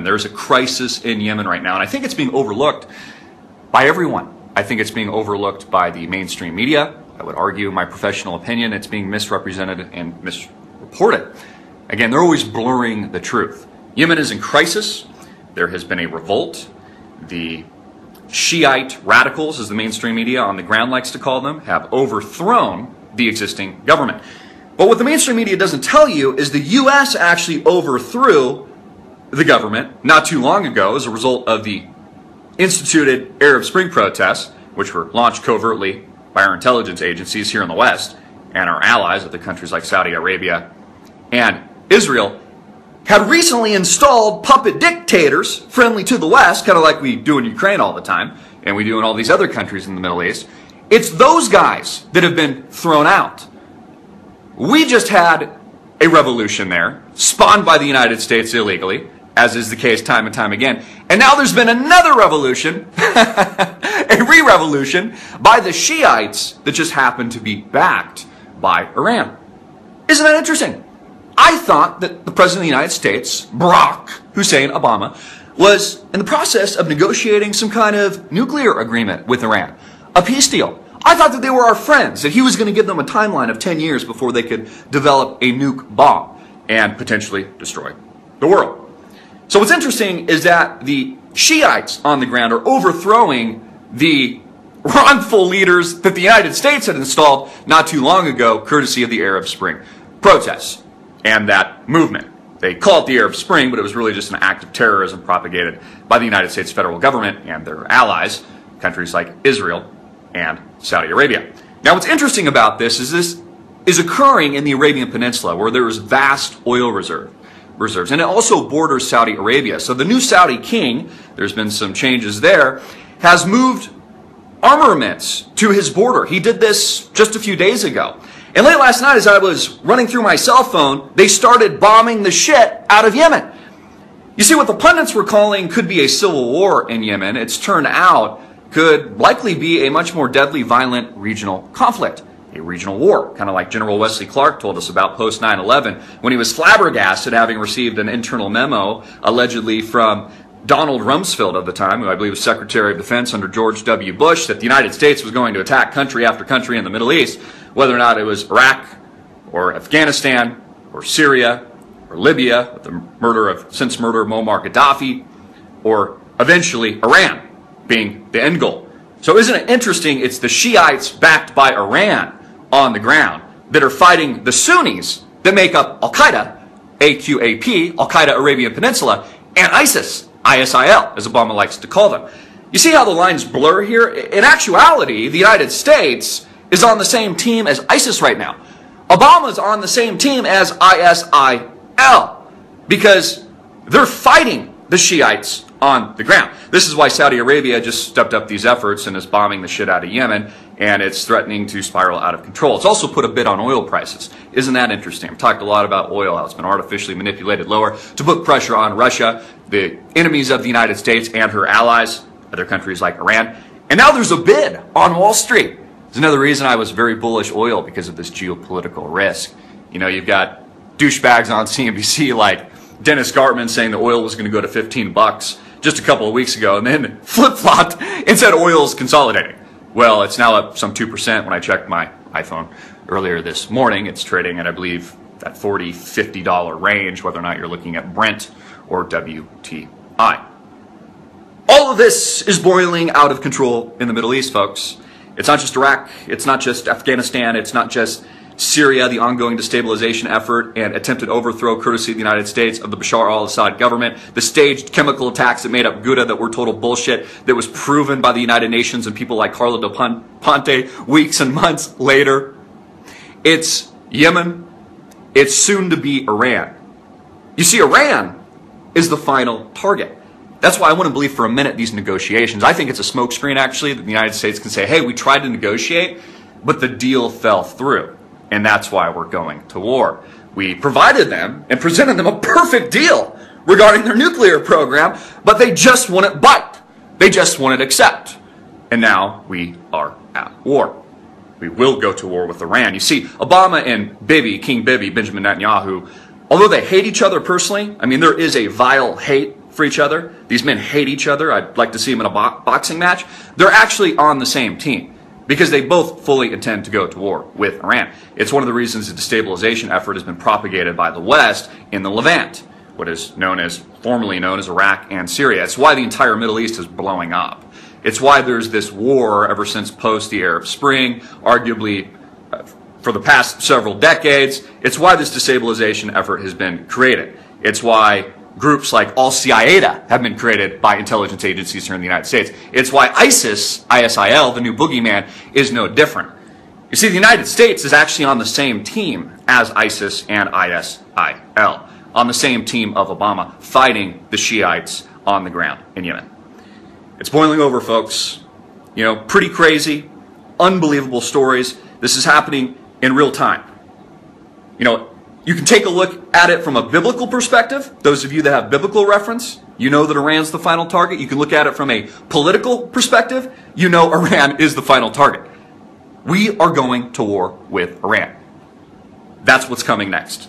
There's a crisis in Yemen right now, and I think it's being overlooked by everyone. I think it's being overlooked by the mainstream media. I would argue, in my professional opinion, it's being misrepresented and misreported. Again, they're always blurring the truth. Yemen is in crisis. There has been a revolt. The Shiite radicals, as the mainstream media on the ground likes to call them, have overthrown the existing government. But what the mainstream media doesn't tell you is the U.S. actually overthrew the government not too long ago as a result of the instituted Arab Spring protests, which were launched covertly by our intelligence agencies here in the West and our allies of the countries like Saudi Arabia and Israel, had recently installed puppet dictators friendly to the West, kind of like we do in Ukraine all the time, and we do in all these other countries in the Middle East. It's those guys that have been thrown out. We just had a revolution there, spawned by the United States illegally, as is the case time and time again. And now there's been another revolution, a re-revolution, by the Shiites that just happened to be backed by Iran. Isn't that interesting? I thought that the President of the United States, Barack Hussein Obama, was in the process of negotiating some kind of nuclear agreement with Iran, a peace deal. I thought that they were our friends, that he was going to give them a timeline of 10 years before they could develop a nuke bomb and potentially destroy the world. So what's interesting is that the Shiites on the ground are overthrowing the wrongful leaders that the United States had installed not too long ago, courtesy of the Arab Spring protests and that movement. They call it the Arab Spring, but it was really just an act of terrorism propagated by the United States federal government and their allies, countries like Israel and Saudi Arabia. Now what's interesting about this is occurring in the Arabian Peninsula, where there is vast oil reserves, and it also borders Saudi Arabia. So the new Saudi king, there's been some changes there, has moved armaments to his border. He did this just a few days ago. And late last night, as I was running through my cell phone, they started bombing the shit out of Yemen. You see, what the pundits were calling could be a civil war in Yemen, it's turned out could likely be a much more deadly, violent regional conflict. A regional war, kind of like General Wesley Clark told us about post 9/11, when he was flabbergasted having received an internal memo, allegedly from Donald Rumsfeld at the time, who I believe was Secretary of Defense under George W. Bush, that the United States was going to attack country after country in the Middle East, whether or not it was Iraq, or Afghanistan, or Syria, or Libya, with the murder of Muammar Gaddafi, or eventually Iran being the end goal. So isn't it interesting, it's the Shiites backed by Iran on the ground that are fighting the Sunnis that make up Al-Qaeda, AQAP, Al-Qaeda Arabian Peninsula, and ISIS, ISIL, as Obama likes to call them. You see how the lines blur here? In actuality, the United States is on the same team as ISIS right now. Obama's on the same team as ISIL because they're fighting the Shiites on the ground. This is why Saudi Arabia just stepped up these efforts and is bombing the shit out of Yemen, and it's threatening to spiral out of control. It's also put a bit on oil prices. Isn't that interesting? I've talked a lot about oil, how it's been artificially manipulated lower to put pressure on Russia, the enemies of the United States and her allies, other countries like Iran. And now there's a bid on Wall Street. There's another reason I was very bullish oil, because of this geopolitical risk. You know, you've got douchebags on CNBC like Dennis Gartman saying the oil was going to go to 15 bucks just a couple of weeks ago, and then flip-flopped and said oil is consolidating. Well, it's now up some 2% when I checked my iPhone earlier this morning. It's trading at, I believe, that $40, $50 range, whether or not you're looking at Brent or WTI. All of this is boiling out of control in the Middle East, folks. It's not just Iraq, it's not just Afghanistan, it's not just Syria, the ongoing destabilization effort and attempted overthrow courtesy of the United States of the Bashar al-Assad government, the staged chemical attacks that made up Ghouta that were total bullshit, that was proven by the United Nations and people like Carla Del Ponte weeks and months later. It's Yemen. It's soon to be Iran. You see, Iran is the final target. That's why I want to believe for a minute these negotiations. I think it's a smokescreen, actually, that the United States can say, hey, we tried to negotiate, but the deal fell through. And that's why we're going to war. We provided them and presented them a perfect deal regarding their nuclear program, but they just wouldn't bite. They just wouldn't accept. And now we are at war. We will go to war with Iran. You see, Obama and Bibi, King Bibi, Benjamin Netanyahu, although they hate each other personally, I mean, there is a vile hate for each other. These men hate each other. I'd like to see them in a boxing match. They're actually on the same team because they both fully intend to go to war with Iran. It's one of the reasons the destabilization effort has been propagated by the West in the Levant, what is formerly known as Iraq and Syria. It's why the entire Middle East is blowing up. It's why there's this war ever since post the Arab Spring, arguably for the past several decades. It's why this destabilization effort has been created. It's why groups like Al-Qaeda have been created by intelligence agencies here in the United States. It's why ISIS, ISIL, the new boogeyman, is no different. You see, the United States is actually on the same team as ISIS and ISIL, on the same team of Obama, fighting the Shiites on the ground in Yemen. It's boiling over, folks. You know, pretty crazy, unbelievable stories. This is happening in real time. You know, you can take a look at it from a biblical perspective. Those of you that have biblical reference, you know that Iran's the final target. You can look at it from a political perspective. You know Iran is the final target. We are going to war with Iran. That's what's coming next.